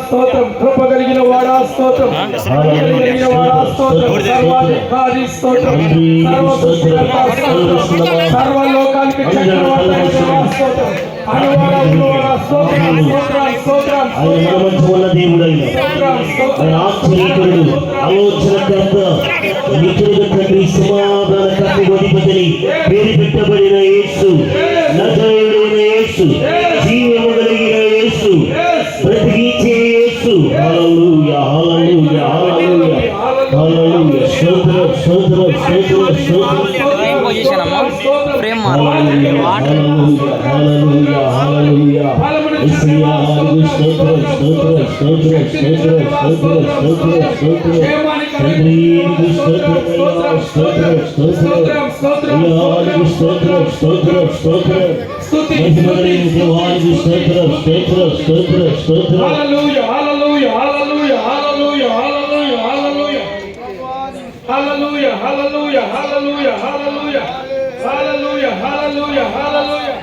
స్తోత్రం, కృప కలిగిన వాడా స్తోత్రం, కలిగిన వాడా స్తోత్రం, సర్వాధికారి స్తోత్రం, సర్వ సృష్టికర్త స్తోత్రం, సర్వలోకానికి చక్రవర్తి స్తోత్రం, అనువాడ స్తోత్రం, స్తోత్రం, స్తోత్రం, ఆయన దేవుడైన ఆశ్చర్యకరుడు, ఆలోచనకర్త, నిత్యుడు తండ్రి, సమాధానకర్త, అధిపతిని పేరు పెట్టబడిన యేసు, నజరేయుడైన యేసు, జీవము కలిగిన యేసు, బ్రతికించే యేసు. హల్లెలూయా, హల్లెలూయా, హల్లెలూయా, హల్లెలూయా. స్తోత్రం, స్తోత్రం, స్తోత్రం, స్తోత్రం. పొజిషన్ అమ్మా ఫ్రేమ్ హల్లెలూయా, హల్లెలూయా, హల్లెలూయా. యేసయ్యా, స్తోత్రం, స్తోత్రం, స్తోత్రం, స్తోత్రం, స్తోత్రం, స్తోత్రం, స్తోత్రం. తండ్రి, స్తోత్రం, స్తోత్రం, స్తోత్రం, స్తోత్రం, స్తోత్రం, స్తోత్రం. మహిమగలిగిన దేవానికి స్తోత్రం, స్తోత్రం, స్తోత్రం, స్తోత్రం. హల్లెలూయా, హల్లెలూయా, హల్లెలూయా, హల్లెలూయా, హల్లెలూయా, హల్లెలూయా, హల్లెలూయా, హల్లెలూయా, హల్లెలూయా, హల్లెలూయా, హల్లెలూయా, హల్లెలూయా, హల్లెలూయా.